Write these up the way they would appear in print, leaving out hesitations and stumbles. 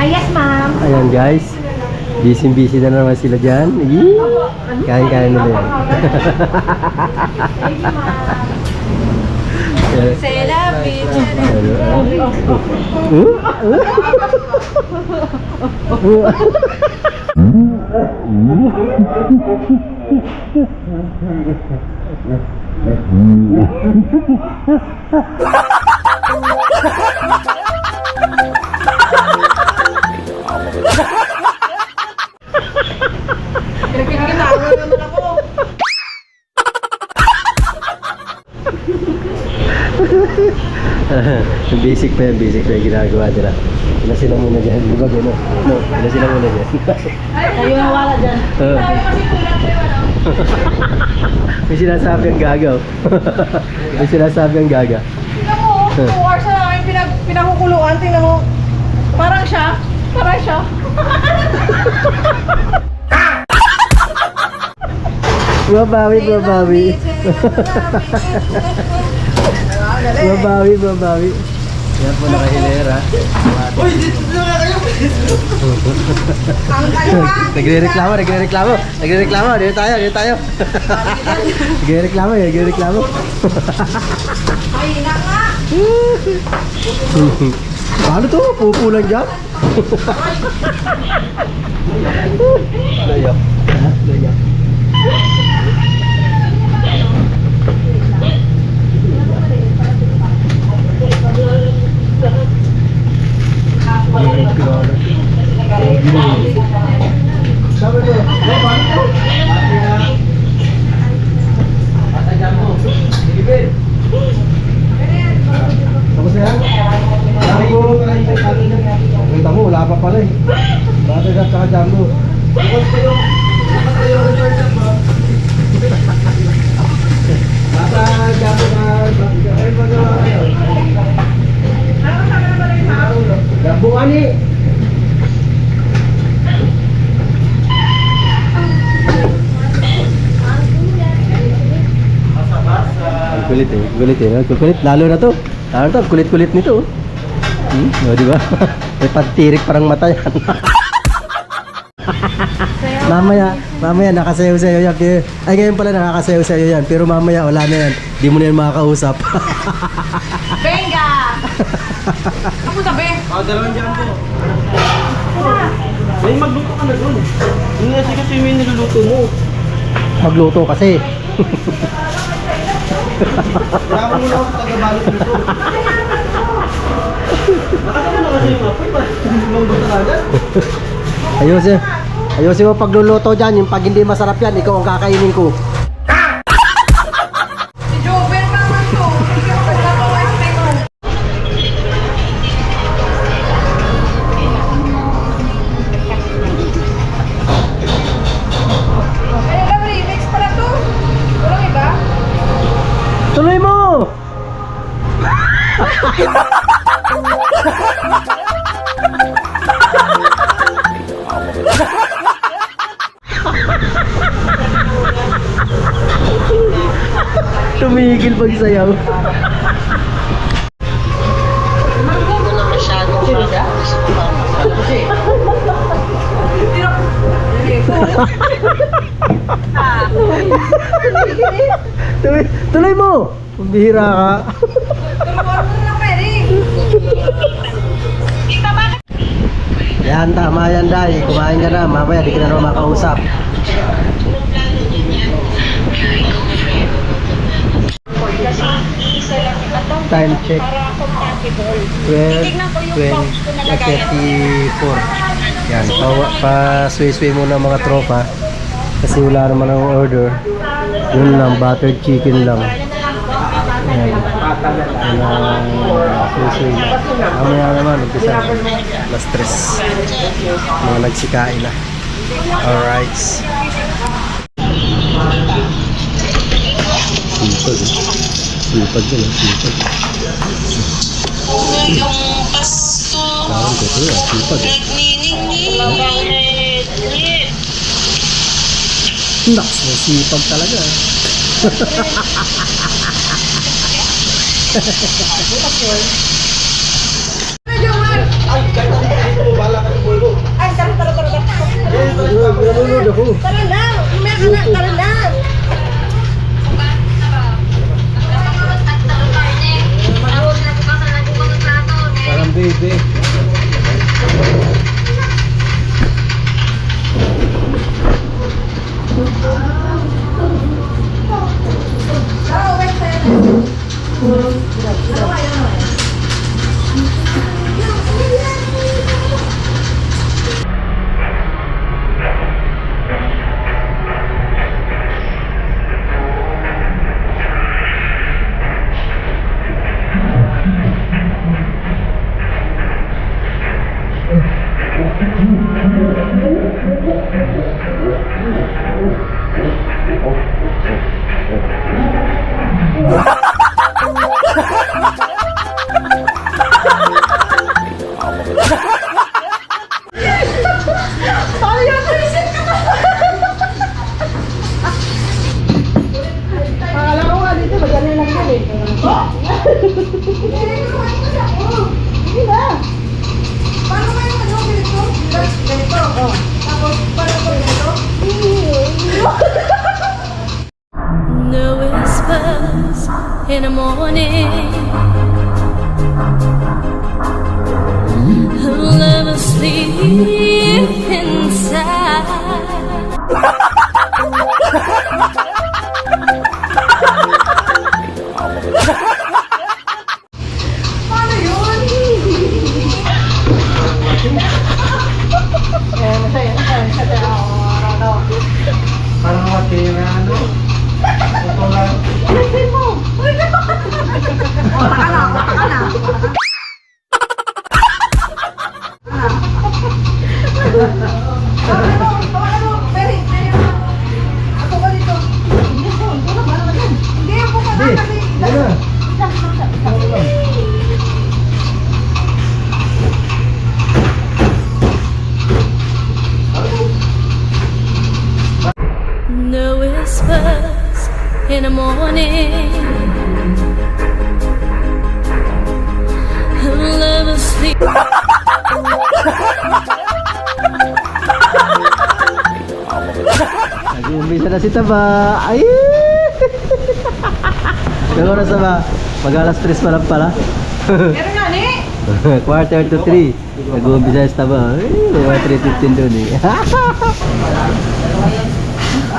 yes, ma'am. Ayan guys, busy na naman sila dyan. Kain-kain nila yan. Say love it. Pinagkikitawa naman ako. Basic pa yung ginagawa nila. Ilan sila muna dyan? Di ba gano'n? No, ilan sila muna dyan? Tayo nawala dyan. May sinasabi ang gagaw. May sinasabi ang gaga. Tingnan mo, 2 hours na namin pinakukuluan. Tingnan mo. Parang siya. Parang siya. Babawi. Babawi. Yan po nakahilera. Uy, dito na nga kayo! Nagre-reklamo. Dito tayo. Nagre-reklamo. Mahina nga. Paano to? Pupulang dyan? Layak. Tapos yan? Kita mo, wala pa pala eh. Bakit ka tsaka Jumbo? Jumbo ani! Kulit. Lalo na to, kulit nito. O, di ba? May pagtirik parang mata yan. mamaya nakasayaw sa'yo yan. Ay, ngayon pala nakakasayaw sa'yo yan. Pero mamaya wala na yan. Di mo na yan makakausap. Benga! Ako sabi. Dalawang Jumbo. May magluto ka na doon. Hindi kasi may niluluto mo. Magluto kasi. Kailangan mo na ako taga-balot dito. Nakasama na kasi yung kapay pa. Lumambot na agad. Ayusin mo pagluluto dyan. Yung pag hindi masarap yan, ikaw ang kakainin ko. Si Joven naman to. Hindi ka magkakawa-expect mo. Ay, alam, remix pala to. Walang iba? Tuloy mo! Tumigil pag sayaw. Tuloy mo! Bihira ka. Yan, tama yan, Day. Kumain ka na. Mamaya, di ka na naman makausap. Time check. 12:34. Yan, pa-sway-sway muna mga tropa. Kasi wala naman ang order. Yun lang, buttered chicken lang. Yan. Sway-sway lang. Mamaya naman, umpisa. Alas 3. Mga nagsikain na. Alright. Sipag yun, sipag. Yung pasto. Parang ko ito, sipag. Naks, may sipag talaga. Ay, kahit ang mo, bala ka. Akala ko nga dito, madali lang yun eh. Hindi na. Paano kayo ano, ganito? Ganito? Tapos, paano ko ganito? The whispers in the morning, who'll never sleep inside. Paano yun? Eh, masaya. Parang mati na ano. Ito lang. Alisin mo! Taka na. Peri, ako ba dito? Hindi po, tulog ba naman yan? Hindi, ako ka na kasi. The whispers in the morning, who'll never sleep. Nag-uumpisa na si Taba. Ay! Nang oras na ba? Mag-alas 3 pa lang pala. Meron nga ni. Quarter to 3. Nag-uumpisa na si Taba. Ay, may mga 3:15 doon eh.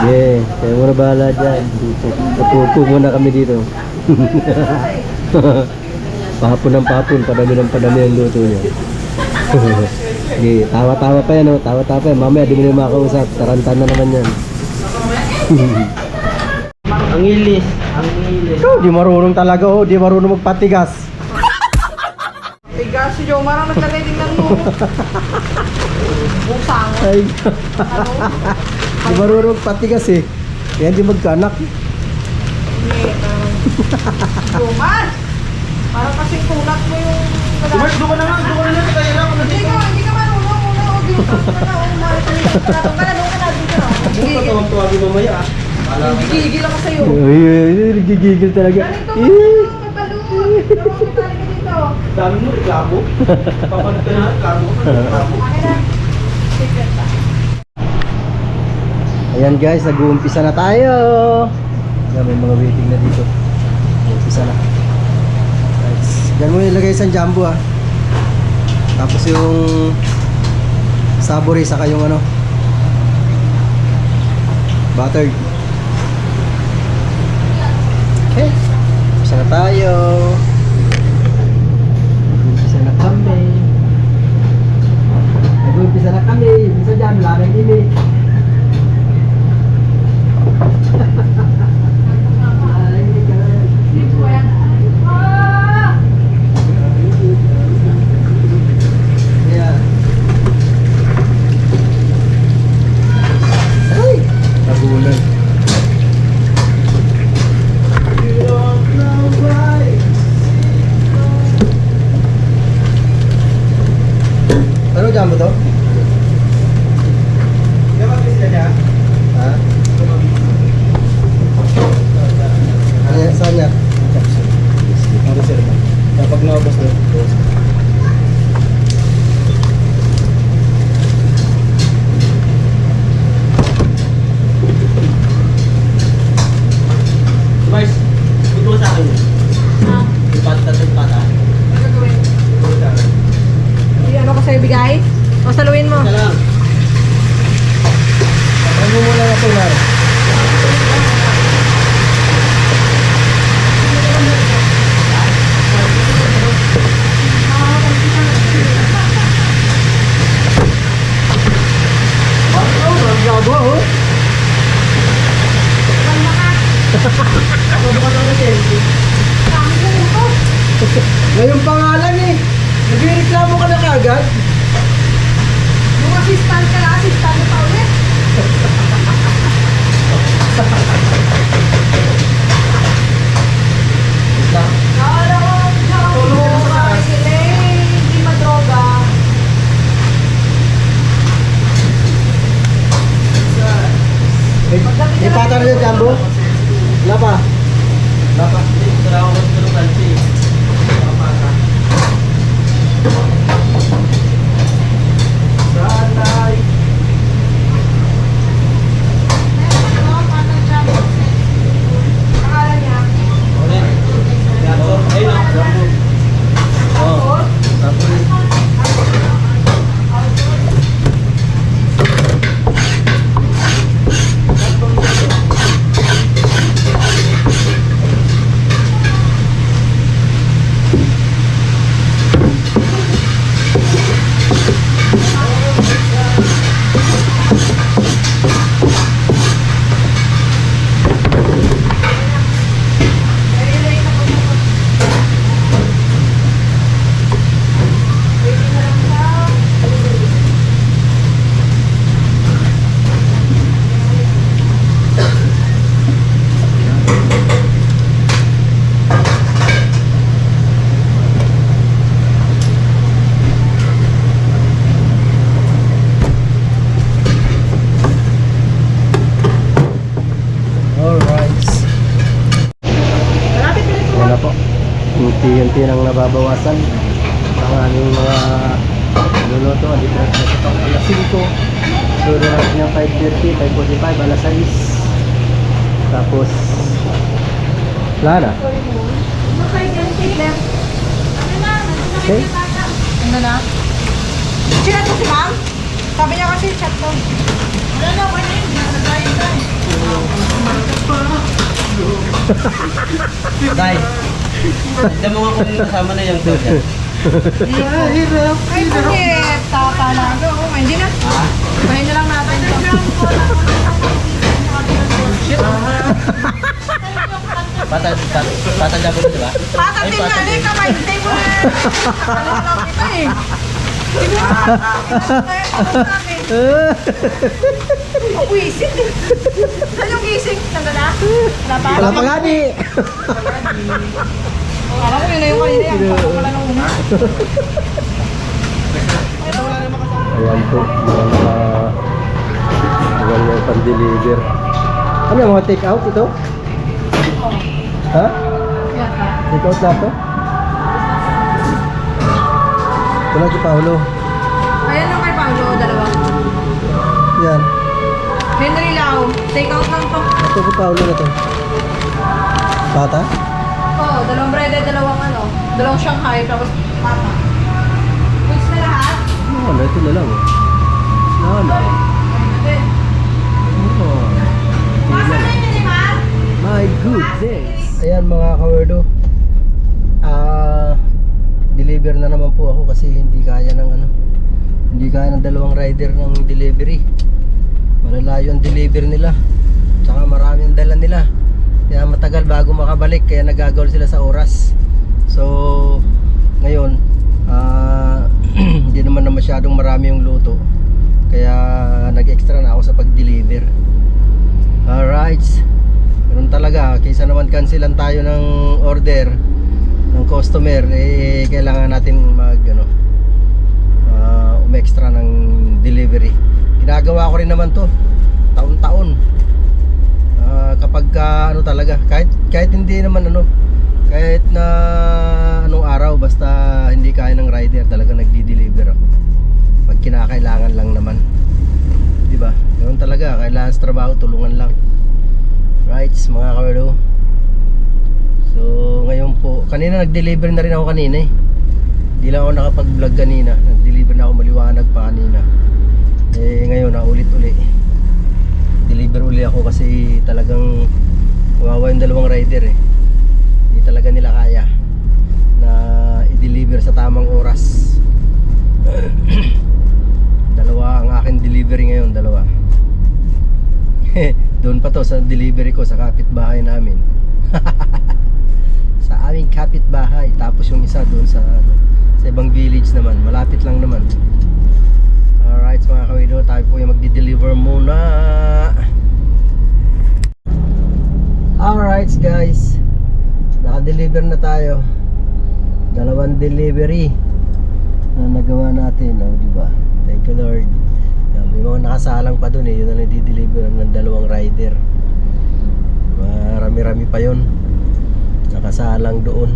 Yeah, kaya muna bahala dyan. Napupo muna kami dito. Papon ng papon, padami ng padami ang luto niya. Okay, tawa-tawa pa yan, oh. Tawa-tawa pa yan. Mamaya, di mo na makausap. Tarantan na naman yan. Ang ilis. Ang ilis. Oh, di marunong talaga, oh. Di marunong magpatigas. Tigas si Joe, marang naglagay din ng mo. Busang. Ay. Di marunong magpatigas eh. Kaya di magkanak. Jomar! Parang kasing kulat mo yung... Dumars, doon ka na nga. Doon ka na nga. Kaya na ako na Hindi ka marunong. Una, o dito ka na. Doon ka na. Buka tawang tuwagi mamaya ah. Gigigil ako sa'yo. Uy, nagigigil talaga. Ganito Eh. ka magbalot. Dito ka dito. Dami mo, reklamo. Papalit ka na, reklamo. Reklamo. Akin na. Secret pa. Ayan guys, nag-uumpisa na tayo. Ayan, may mga waiting na dito. Umpisa na. Guys, dyan mo ilagay isang jumbo ah. Tapos yung sabori saka yung ano, buttered. Okay, umpisa na tayo. Umpisa na kami. Nag-uumpisa na kami. Umpisa dyan, wala nang imig. Yeah. Ay! Nagulan. Ano dyan mo to? Ha? Ano yan? Saan yan? Ano sir? Kapag naubos doon. Mars, ito sa akin yun. Yung pata. Ano gagawin? Ito sa akin. Ano ko sa'yo bigay? O saluin mo. Isa lang. Ano mo lang ito, Mar? Ngayong pangalan eh. Nagreklamo ka na kagad. Assistant ka na, assistant pa ulit. Nakala ko, ay sila hindi madroga. May pata na dyan, Jumbo? Wala pa? Wala pa? Wala ako ng kalsi. Sanay! Pangalan niya. Ulit. Gato. Ayun o. Jumbo. Oh, tapos alright. Yan na po. Unti-unti nang nababawasan ang aming mga luluto. Dito na sa pang alas 5. Suro natin yung 5:30, 5:45, alas 6. Tapos wala na. Okay. Ano na? Chat ko si ma'am? Sabi niya kasi chat ko. Wala na, wala yun. Nasa tayo tayo. Day. Tignan mo nga kung kasama na yung tao dyan. Ay, bakit? Takala ko. Hindi na. Bahin na lang natin ito. Patanda ko na, diba? Patatin nga rin, kamay. Hindi mo na. Ano lang kita eh. Sige na. Ang wisik. Saan yung gising? Saan na? Wala pa? Wala pa nga ni. Alam ko yun na yung kanina. Ang papa pala nung una. Ayan po, mga pan-deliver. Ano yung mga take out ito? Ha? Take out lahat to? Wala si Paolo. Ayan lang kay Paolo, dalawa. Yan. Henry Lau, take out lang to. Ito si Paolo na to. Bata? Oo, dalawang breaded, dalawang Shanghai, tapos papa. Goods na lahat? Wala, ito na lang. Wala. Oh. Masa na yung minimal? My goodness. Ayan mga kawerdo. Deliver na naman po ako kasi hindi kaya ng dalawang rider ng delivery. Malalayo ang deliver nila. Tsaka marami ang dala nila. Kaya matagal bago makabalik, kaya nagagawal sila sa oras. So ngayon hindi naman na masyadong marami yung luto. Kaya nag-extra na ako sa pag-deliver. Alright. Ganun talaga, kaysa naman cancelan tayo ng order ng customer, kailangan natin umextra ng delivery. Ginagawa ko rin naman to taon-taon. Kapag talaga, kahit hindi naman kahit na anong araw, basta hindi kaya ng rider, talaga nagdi-deliver ako pag kinakailangan lang naman, di ba? Ganun talaga, kailangan sa trabaho, tulungan lang. Right, mga kawerdo. So ngayon po, kanina nag-deliver na rin ako kanina eh. Hindi lang ako nakapag-vlog kanina. Nag-deliver na ako maliwanag pa kanina. Ngayon ulit-uli deliver uli ako kasi talagang kawawa yung dalawang rider eh. Hindi talaga nila kaya na i-deliver sa tamang oras. Dalawa ang aking delivery ngayon, dalawa. Doon pa to sa delivery ko sa kapitbahay namin. Sa aming kapitbahay. Tapos yung isa doon sa ibang village naman, malapit lang naman. Alright mga kawido. naka-order na tayo. 2 delivery na nagawa natin, oh, di ba? Thank you Lord. Yan, may mga nakasalang pa dun eh, yun na nadi-deliver ng 2 rider. Marami-rami pa yun nakasalang doon.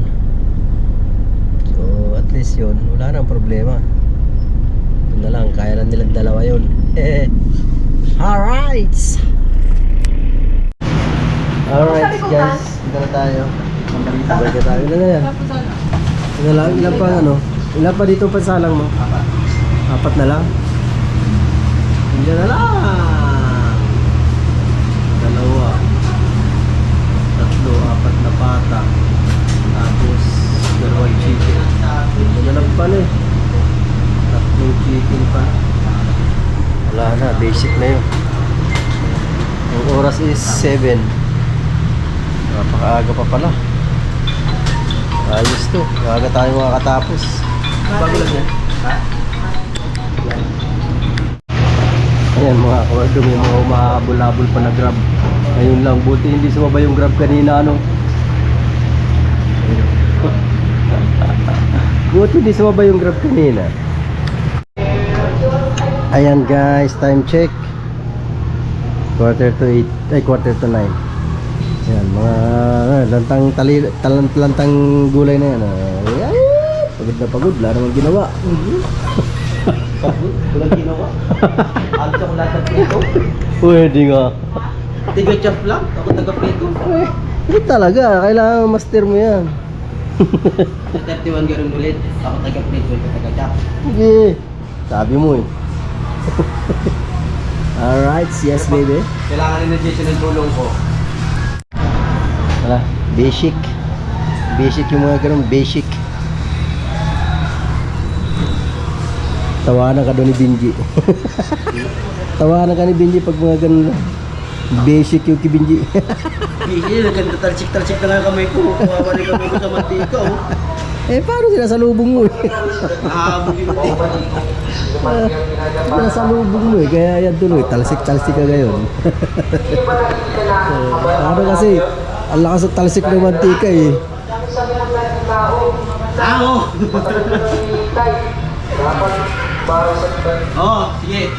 So at least yun, wala nang problema. Yun na lang, kaya lang nilang 2 yun. Alright guys, dito na tayo. Balik na tayo. Ilan na yan? Ilan lang? Ilan pa ano? Ilan pa dito pa salang mo? 4 na lang? Ilan na lang? 2, 3, 4 na pata. Tapos 2 chicken. Ilan na lang pala eh. 3 chicken pa. Wala na, basic na yun. Ang oras is 7. Napakaaga pa pala. Ayos to. Maaga tayo makakatapos. Bago lang yan. Ayan mga kawardo, may mga umahabol-habol pa na grab. Ngayon lang, buti hindi sumabay yung grab kanina ano. Buti hindi sumabay yung grab kanina. Ayan guys, time check. 8:45, ay 8:45 to 9. Ayan, mga lantang gulay na yan. Ayan, pagod na pagod, wala namang ginawa. Pagod, walang ginawa. Alis ako lahat ng prito. Pwede nga. Tiga-chop lang, ako taga-prito. Hindi talaga, kailangan master mo yan. Sa 31 ganun ulit, ako taga-prito, ito taga-chop. Sige, sabi mo eh. Alright, yes baby. Kailangan ni Jason ng tulong ko. Wala, basic. Basic yung mga ganun, basic. Tawanan ka doon ni Benji. Tawanan ka ni Benji pag mga ganun lang. Basic yung kay Benji. Hindi, nagkanta talsik-talsik na nga kamay ko. Kawawa na kamay ko sa mantika, oh. Eh, paano sinasalubong mo eh? Nahabog yung mantika. Sinasalubong mo eh, kaya yan tuloy. Talsik-talsik ka ngayon. Ano kasi, ang lakas ng talsik ng mantika eh. Oo! Oo, sige.